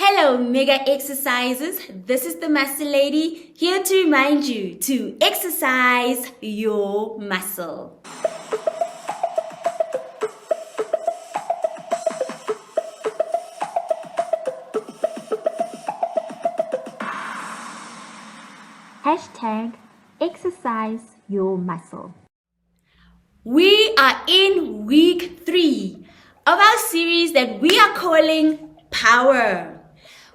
Hello, mega exercisers. This is the Muscle Lady here to remind you to exercise your muscle. Hashtag exercise your muscle. We are in week 3 of our series that we are calling Power.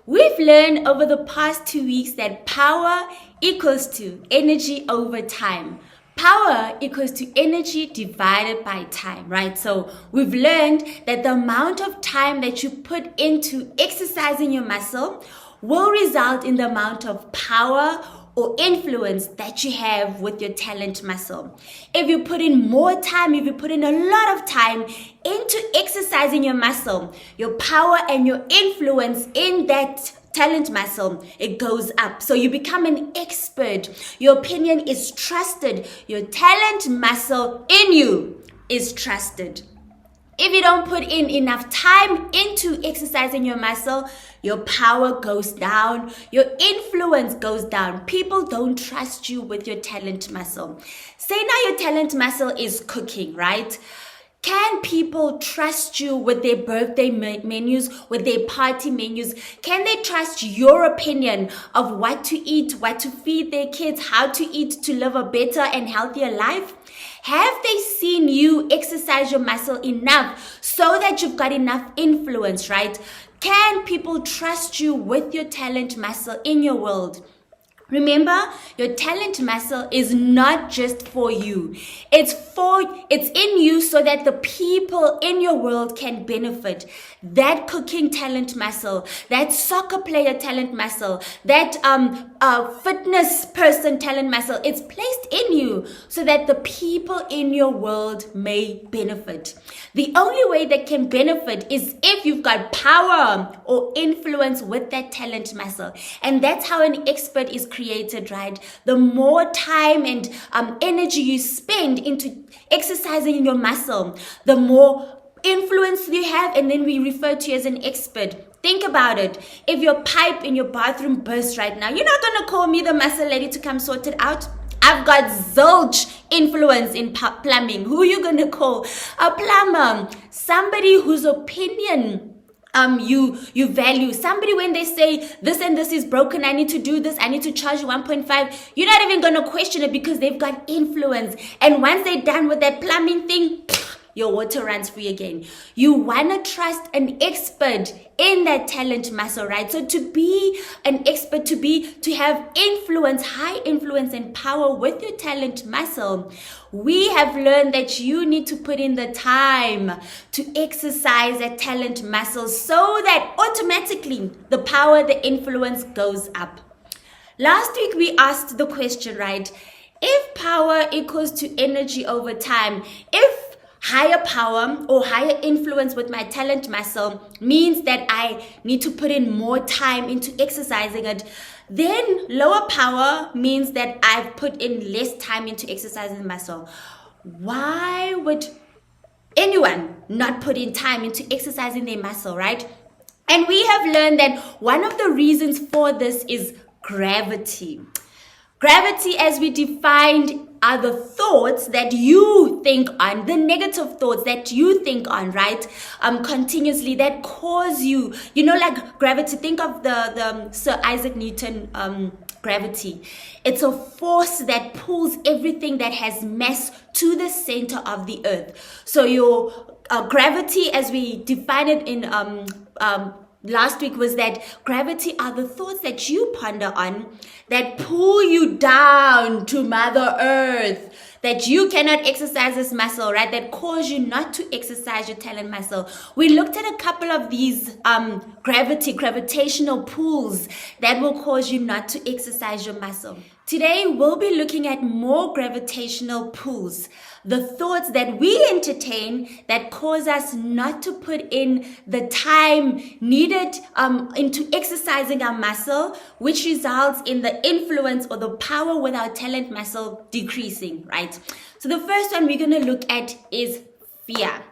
We've learned over the past 2 weeks that power equals to energy over time. Power equals to energy divided by time, right? So we've learned that the amount of time that you put into exercising your muscle will result in the amount of power or influence that you have with your talent muscle. If you put in more time, if you put in a lot of time into exercising your muscle, your power and your influence in that talent muscle, it goes up. So you become an expert. Your opinion is trusted. Your talent muscle in you is trusted. If you don't put in enough time into exercising your muscle, your power goes down, your influence goes down. People don't trust you with your talent muscle. Say now your talent muscle is cooking, right? Can people trust you with their birthday menus, with their party menus? Can they trust your opinion of what to eat, what to feed their kids, how to eat to live a better and healthier life? Have they seen you exercise your muscle enough so that you've got enough influence, right? Can people trust you with your talent muscle in your world? Remember, your talent muscle is not just for you. It's in you so that the people in your world can benefit. That cooking talent muscle, that soccer player talent muscle, that fitness person talent muscle, it's placed in you so that the people in your world may benefit. The only way they can benefit is if you've got power or influence with that talent muscle. And that's how an expert is created, right? The more time and energy you spend into exercising your muscle, the more influence you have, and then we refer to you as an expert. Think about it. If your pipe in your bathroom bursts right now, you're not going to call me the muscle lady to come sort it out. I've got zilch influence in plumbing. Who are you going to call? A plumber. Somebody whose opinion you value. Somebody when they say this and this is broken, I need to do this, I need to charge 1.5, you're not even going to question it because they've got influence. And once they're done with that plumbing thing, your water runs free again. You want to trust an expert in that talent muscle, right? So to be an expert, to have influence, high influence and power with your talent muscle, we have learned that you need to put in the time to exercise that talent muscle so that automatically the power, the influence goes up. Last week we asked the question, right? If power equals to energy over time, if higher power or higher influence with my talent muscle means that I need to put in more time into exercising it, then lower power means that I've put in less time into exercising the muscle. Why would anyone not put in time into exercising their muscle, right? And we have learned that one of the reasons for this is gravity. Gravity, as we defined, are the thoughts that you think on, the negative thoughts that you think on, right? Continuously, that cause you, like gravity. Think of the Sir Isaac Newton gravity. It's a force that pulls everything that has mass to the center of the earth. So your gravity, as we defined it in last week, was that gravity are the thoughts that you ponder on that pull you down to Mother Earth, that you cannot exercise this muscle, right? That cause you not to exercise your talent muscle. We looked at a couple of these gravitational pulls that will cause you not to exercise your muscle. Today, we'll be looking at more gravitational pulls, the thoughts that we entertain that cause us not to put in the time needed into exercising our muscle, which results in the influence or the power with our talent muscle decreasing, right? So the first one we're going to look at is fear.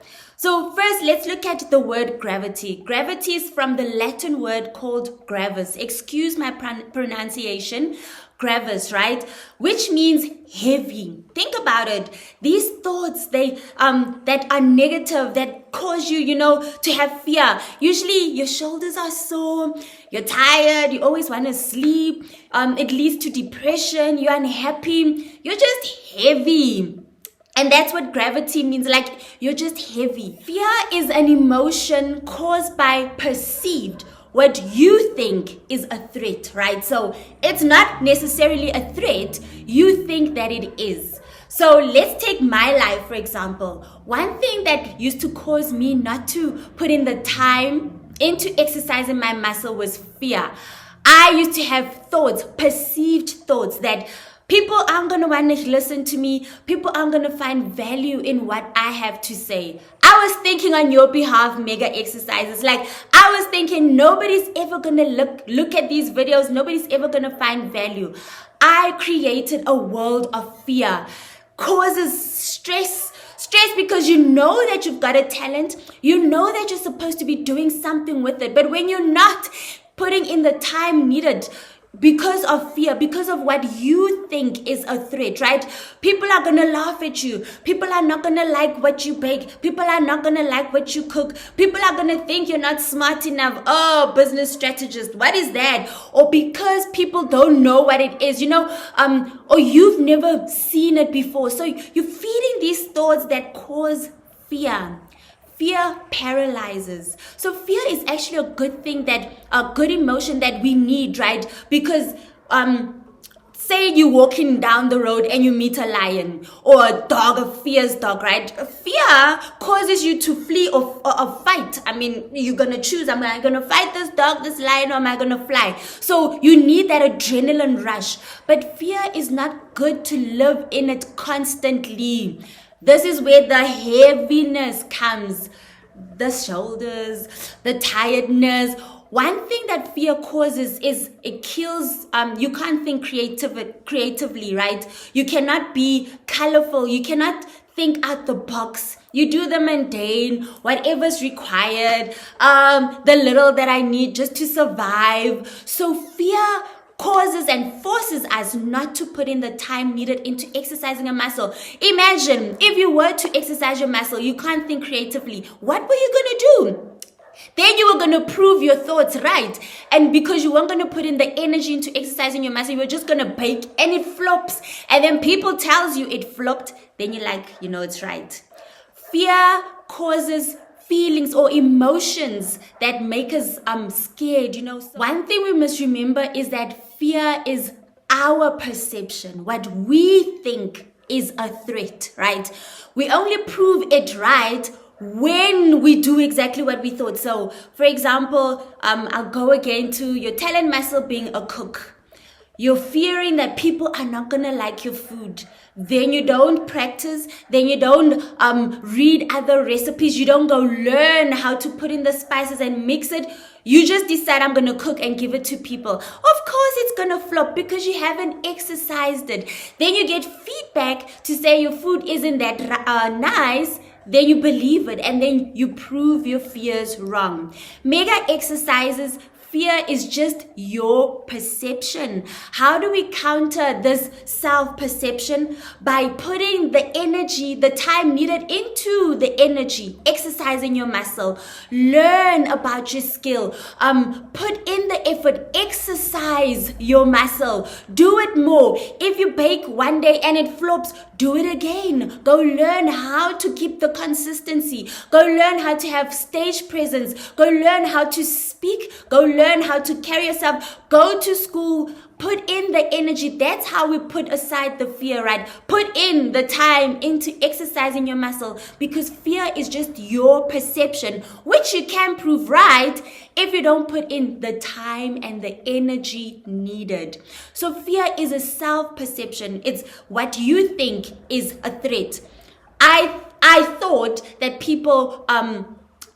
So first, let's look at the word gravity. Gravity is from the Latin word called gravis. Excuse my pronunciation. Gravis, right? Which means heavy. Think about it. These thoughts, they that are negative, that cause you, to have fear. Usually your shoulders are sore, you're tired, you always want to sleep. It leads to depression, you're unhappy, you're just heavy. And that's what gravity means, like you're just heavy. Fear is an emotion caused by perceived, what you think is a threat, right? So it's not necessarily a threat, you think that it is. So let's take my life, for example. One thing that used to cause me not to put in the time into exercising my muscle was fear. I used to have thoughts, perceived thoughts that people aren't going to want to listen to me. People aren't going to find value in what I have to say. I was thinking on your behalf, mega exercises. Like, I was thinking nobody's ever going to look at these videos. Nobody's ever going to find value. I created a world of fear. Causes stress. Stress because you know that you've got a talent. You know that you're supposed to be doing something with it. But when you're not putting in the time needed, because of fear, because of what you think is a threat, right? People are going to laugh at you. People are not going to like what you bake. People are not going to like what you cook. People are going to think you're not smart enough. Oh, business strategist, what is that? Or because people don't know what it is, or you've never seen it before. So you're feeding these thoughts that cause fear. Fear paralyzes. So fear is actually a good thing, a good emotion that we need, right? Because say you're walking down the road and you meet a lion or a dog, a fierce dog, right? Fear causes you to flee or fight. I mean, you're going to choose, am I going to fight this dog, this lion, or am I going to fly? So you need that adrenaline rush. But fear is not good to live in it constantly. This is where the heaviness comes, the shoulders, the tiredness. One thing that fear causes is it kills, you can't think creatively, right? You cannot be colorful. You cannot think out the box. You do the mundane, whatever's required, the little that I need just to survive. So fear causes and forces us not to put in the time needed into exercising a muscle. Imagine if you were to exercise your muscle, you can't think creatively. What were you going to do? Then you were going to prove your thoughts right. And because you weren't going to put in the energy into exercising your muscle, you were just going to bake and it flops. And then people tells you it flopped. Then you're like, it's right. Fear causes feelings or emotions that make us scared, So one thing we must remember is that fear is our perception, what we think is a threat, right? We only prove it right when we do exactly what we thought. So, for example, I'll go again to your talent muscle being a cook. You're fearing that people are not going to like your food. Then you don't practice. Then you don't read other recipes. You don't go learn how to put in the spices and mix it. You just decide, I'm going to cook and give it to people. Of course, it's going to flop because you haven't exercised it. Then you get feedback to say your food isn't that nice. Then you believe it and then you prove your fears wrong. Mega exercises. Fear is just your perception. How do we counter this self-perception? By putting the energy, the time needed into the energy, exercising your muscle, learn about your skill, put in the effort, exercise your muscle, do it more. If you bake one day and it flops, do it again. Go learn how to keep the consistency. Go learn how to have stage presence. Go learn how to speak. Go learn how to carry yourself. Go to school. Put in the energy. That's how we put aside the fear, right? Put in the time into exercising your muscle, because fear is just your perception, which you can prove right if you don't put in the time and the energy needed. So fear is a self-perception. It's what you think is a threat. I thought that people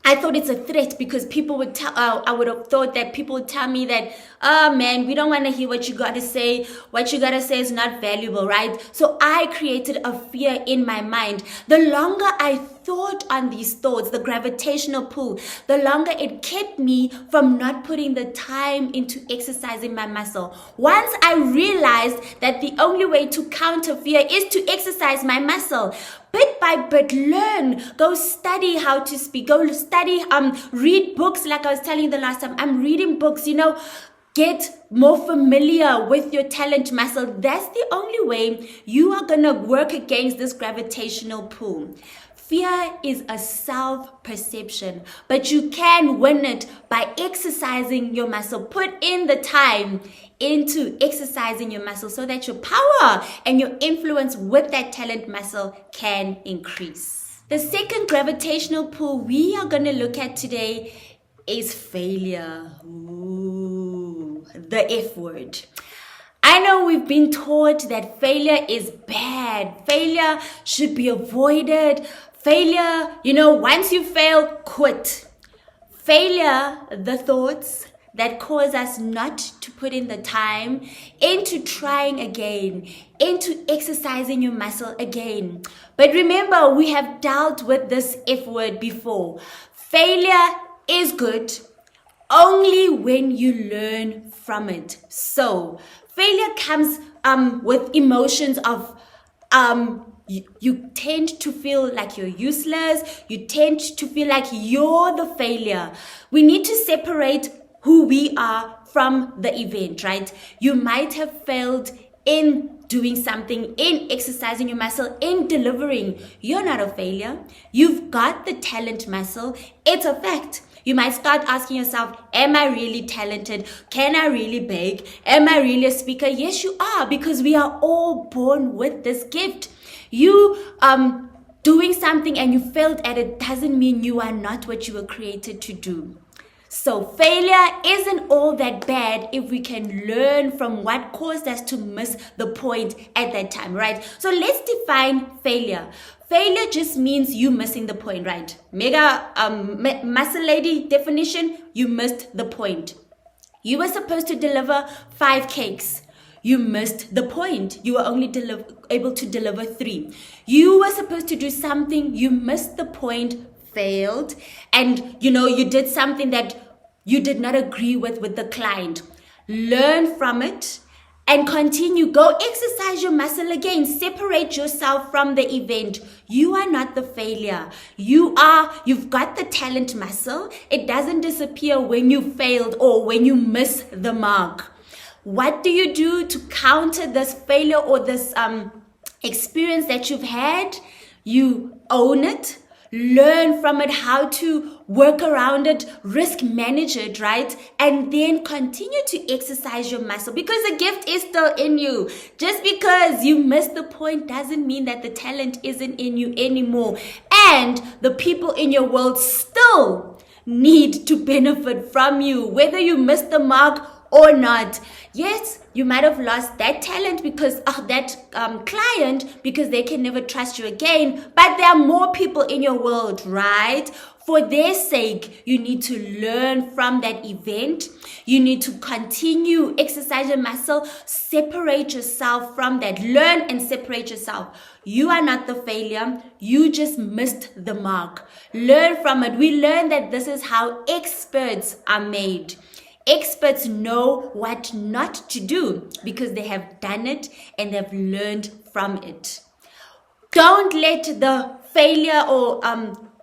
I thought it's a threat because people would tell, I would have thought that people would tell me that, oh man, we don't want to hear what you got to say. What you got to say is not valuable, right? So I created a fear in my mind. The longer I thought on these thoughts, the gravitational pull, the longer it kept me from not putting the time into exercising my muscle. Once I realized that the only way to counter fear is to exercise my muscle, bit by bit, learn, go study how to speak, go study, read books. Like I was telling you the last time, I'm reading books, get more familiar with your talent muscle. That's the only way you are going to work against this gravitational pull. Fear is a self-perception, but you can win it by exercising your muscle. Put in the time into exercising your muscle so that your power and your influence with that talent muscle can increase. The second gravitational pull we are going to look at today is failure. Ooh, the F word. I know we've been taught that failure is bad. Failure should be avoided. Failure, once you fail, quit. Failure, the thoughts that cause us not to put in the time into trying again, into exercising your muscle again. But remember, we have dealt with this F word before. Failure is good only when you learn from it. So failure comes with emotions of you tend to feel like you're useless. You tend to feel like you're the failure. We need to separate who we are from the event, right? You might have failed in doing something, in exercising your muscle, in delivering. You're not a failure. You've got the talent muscle. It's a fact. You might start asking yourself, am I really talented? Can I really bake? Am I really a speaker? Yes, you are, because we are all born with this gift. You doing something and you failed at it doesn't mean you are not what you were created to do. So failure isn't all that bad if we can learn from what caused us to miss the point at that time, right? So let's define failure. Failure just means you missing the point, right? Mega muscle lady definition, you missed the point. You were supposed to deliver 5 cakes. You missed the point. You were only able to deliver 3. You were supposed to do something. You missed the point, failed. And, you did something that you did not agree with the client. Learn from it and continue. Go exercise your muscle again. Separate yourself from the event. You are not the failure. You've got the talent muscle. It doesn't disappear when you failed or when you miss the mark. What do you do to counter this failure or this experience that you've had? You own it, learn from it, how to work around it, risk manage it, right? And then continue to exercise your muscle because the gift is still in you. Just because you missed the point doesn't mean that the talent isn't in you anymore. And the people in your world still need to benefit from you, whether you missed the mark or not. Yes, you might have lost that talent because of that client because they can never trust you again. But there are more people in your world, right? For their sake, you need to learn from that event. You need to continue exercise your muscle. Separate yourself from that. Learn and separate yourself. You are not the failure. You just missed the mark. Learn from it. We learned that this is how experts are made. Experts know what not to do because they have done it and they've learned from it. Don't let the failure or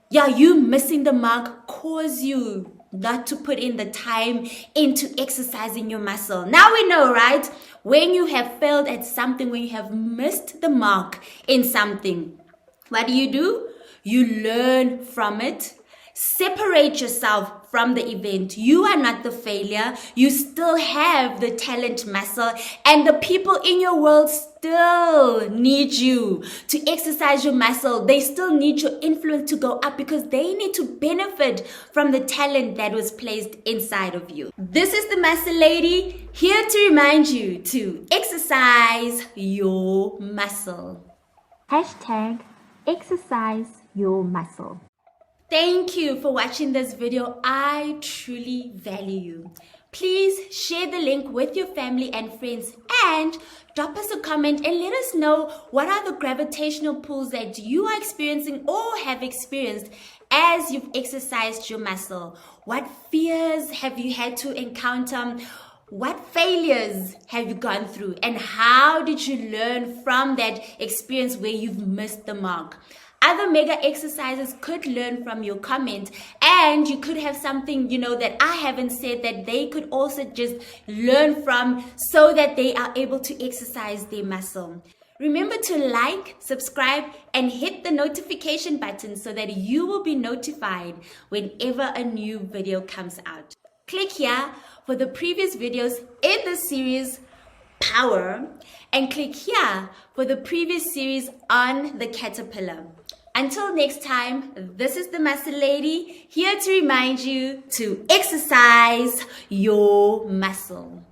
you missing the mark cause you not to put in the time into exercising your muscle. Now we know, right? When you have failed at something, when you have missed the mark in something, what do? You learn from it. Separate yourself from the event. You are not the failure. You still have the talent muscle, and the people in your world still need you to exercise your muscle. They still need your influence to go up because they need to benefit from the talent that was placed inside of you. This is the Muscle Lady, here to remind you to exercise your muscle. #ExerciseYourMuscle. Thank you for watching this video. I truly value you. Please share the link with your family and friends and drop us a comment and let us know what are the gravitational pulls that you are experiencing or have experienced as you've exercised your muscle. What fears have you had to encounter? What failures have you gone through? And how did you learn from that experience where you've missed the mark? Other mega exercises could learn from your comment, and you could have something, that I haven't said that they could also just learn from so that they are able to exercise their muscle. Remember to like, subscribe, and hit the notification button so that you will be notified whenever a new video comes out. Click here for the previous videos in the series Power, and click here for the previous series on the caterpillar. Until next time, this is the Muscle Lady here to remind you to exercise your muscle.